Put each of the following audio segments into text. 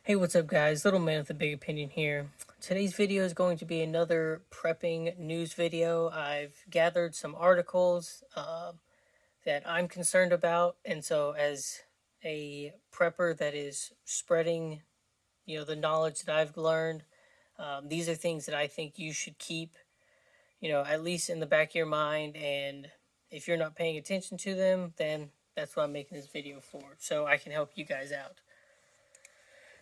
Hey, what's up, guys? Little man with a big opinion here. Today's video is going to be another prepping news video. I've gathered some articles that I'm concerned about, and so as a prepper that is spreading, the knowledge that I've learned, these are things that I think you should keep, at least in the back of your mind. And if you're not paying attention to them, then that's what I'm making this video for, so I can help you guys out.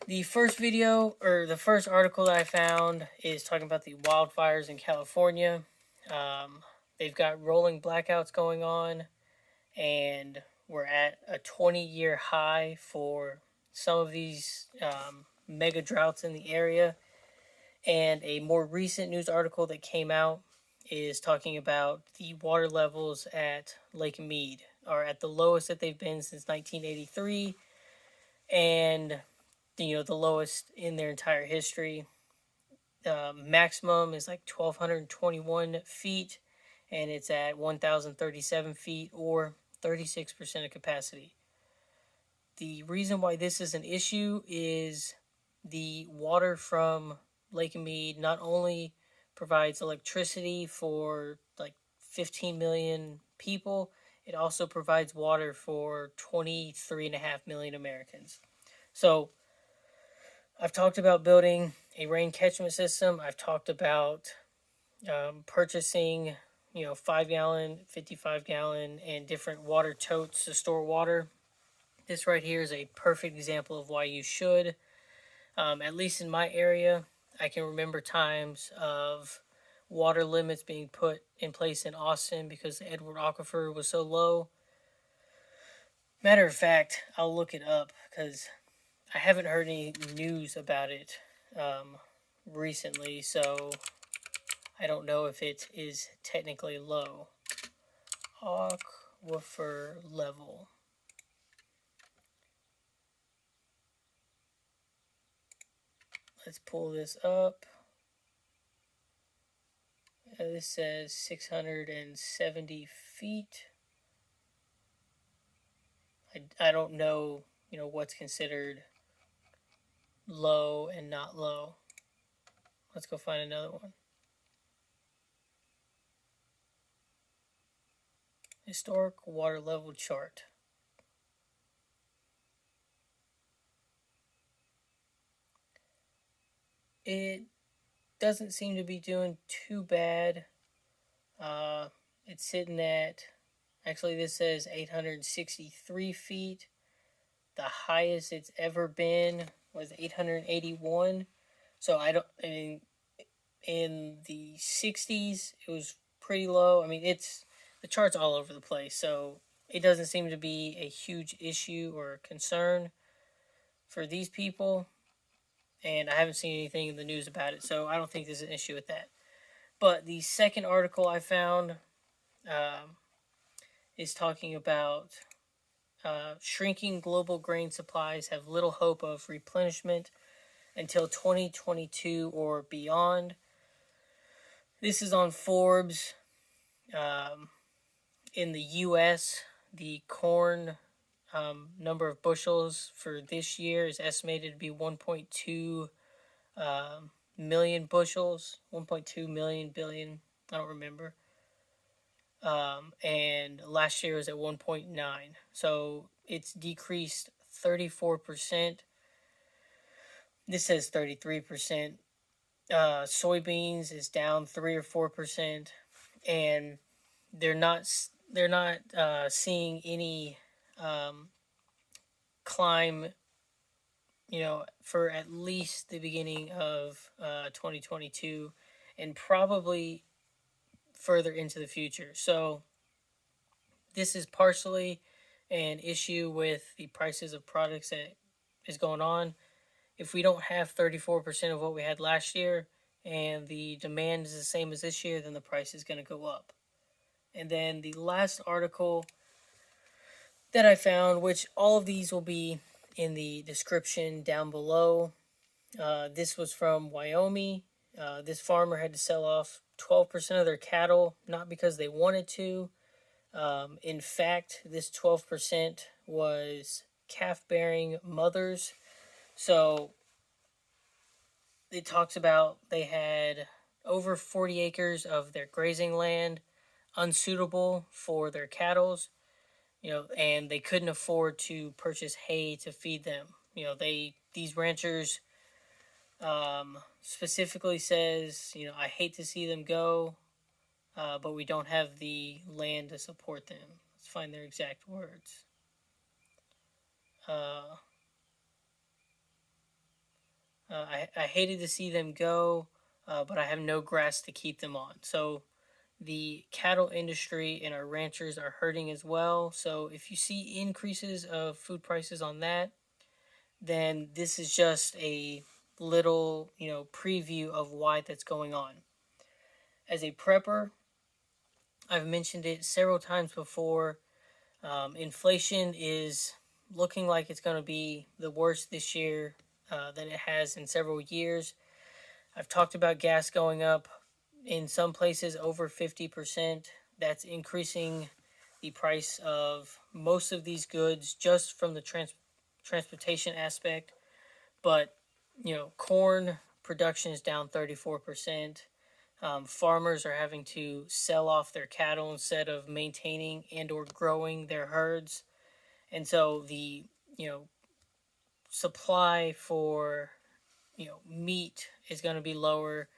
The first video, or the first article that I found, is talking about the wildfires in California. They've got rolling blackouts going on, and we're at a 20-year high for some of these mega droughts in the area. And a more recent news article that came out is talking about the water levels at Lake Mead are at the lowest that they've been since 1983. And the lowest in their entire history. Maximum is like 1,221 feet, and it's at 1,037 feet, or 36% of capacity. The reason why this is an issue is the water from Lake Mead not only provides electricity for like 15 million people, it also provides water for 23.5 million Americans. So I've talked about building a rain catchment system. I've talked about purchasing, 5-gallon, 55-gallon, and different water totes to store water. This right here is a perfect example of why you should. At least in my area, I can remember times of water limits being put in place in Austin because the Edward Aquifer was so low. Matter of fact, I'll look it up because I haven't heard any news about it recently, so I don't know if it is technically low. Aquifer level. Let's pull this up. This says 670 feet. I don't know, what's considered low and not low. Let's go find another one. Historic water level chart. It doesn't seem to be doing too bad. It's sitting at, actually this says 863 feet. The highest it's ever been was 881. So in the 60s, it was pretty low. The chart's all over the place, so it doesn't seem to be a huge issue or concern for these people. And I haven't seen anything in the news about it, so I don't think there's an issue with that. But the second article I found is talking about shrinking global grain supplies have little hope of replenishment until 2022 or beyond. This is on Forbes. In the U.S., the corn number of bushels for this year is estimated to be 1.2 million bushels, 1.2 million billion, I don't remember. And last year was at 1.9. So it's decreased 34%. This says 33%. Soybeans is down 3 or 4%, and they're not seeing any climb, for at least the beginning of 2022, and probably further into the future. So this is partially an issue with the prices of products that is going on. If we don't have 34% of what we had last year and the demand is the same as this year, then the price is going to go up. And then the last article that I found, which all of these will be in the description down below, this was from Wyoming. This farmer had to sell off 12% of their cattle, not because they wanted to. In fact, this 12% was calf-bearing mothers. So it talks about they had over 40 acres of their grazing land unsuitable for their cattle's, and they couldn't afford to purchase hay to feed them. These ranchers specifically says, I hate to see them go, but we don't have the land to support them. Let's find their exact words. Uh, I hated to see them go, but I have no grass to keep them on. So the cattle industry and our ranchers are hurting as well. So if you see increases of food prices on that, then this is just a little, preview of why that's going on. As a prepper, I've mentioned it several times before. Inflation is looking like it's going to be the worst this year than it has in several years. I've talked about gas going up in some places over 50%. That's increasing the price of most of these goods just from the transportation aspect. But, corn production is down 34%. Farmers are having to sell off their cattle instead of maintaining and or growing their herds. And so the, supply for, meat is going to be lower.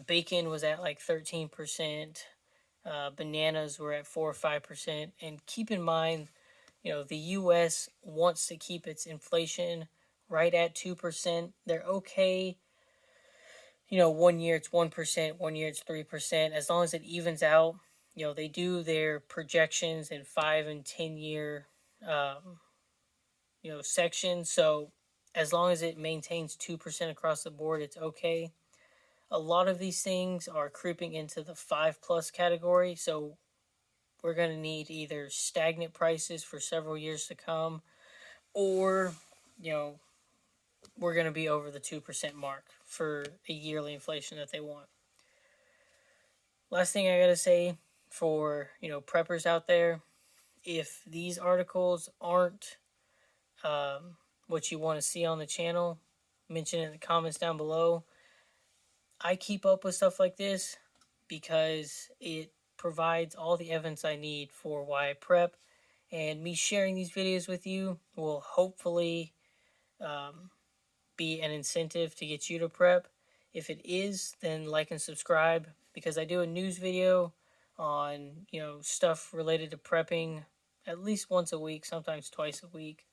Bacon was at like 13%. Bananas were at 4 or 5%. And keep in mind, the U.S. wants to keep its inflation right at 2%. They're okay. 1 year it's 1%, 1 year it's 3%. As long as it evens out, they do their projections in 5 and 10 year, sections. So as long as it maintains 2% across the board, it's okay. A lot of these things are creeping into the 5+ category. So we're going to need either stagnant prices for several years to come, or, we're going to be over the 2% mark for a yearly inflation that they want. Last thing I got to say for, preppers out there, if these articles aren't what you want to see on the channel, mention it in the comments down below. I keep up with stuff like this because it provides all the evidence I need for why I prep, and me sharing these videos with you will hopefully be an incentive to get you to prep. If it is, then like and subscribe, because I do a news video on, stuff related to prepping at least once a week, sometimes twice a week.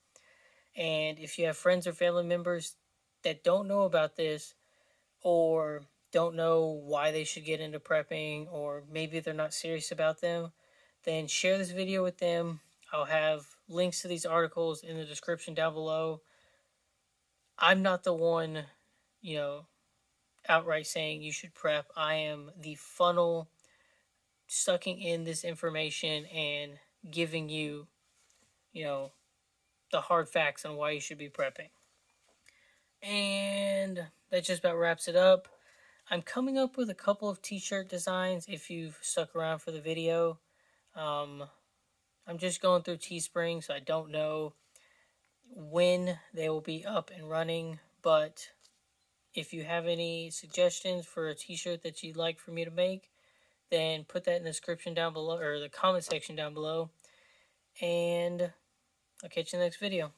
And if you have friends or family members that don't know about this, or don't know why they should get into prepping, or maybe they're not serious about them, then share this video with them. I'll have links to these articles in the description down below. I'm not the one, outright saying you should prep. I am the funnel sucking in this information and giving you, the hard facts on why you should be prepping. And that just about wraps it up. I'm coming up with a couple of t-shirt designs if you've stuck around for the video. I'm just going through Teespring, so I don't know when they will be up and running, but if you have any suggestions for a t-shirt that you'd like for me to make, then put that in the description down below, or the comment section down below, and I'll catch you in the next video.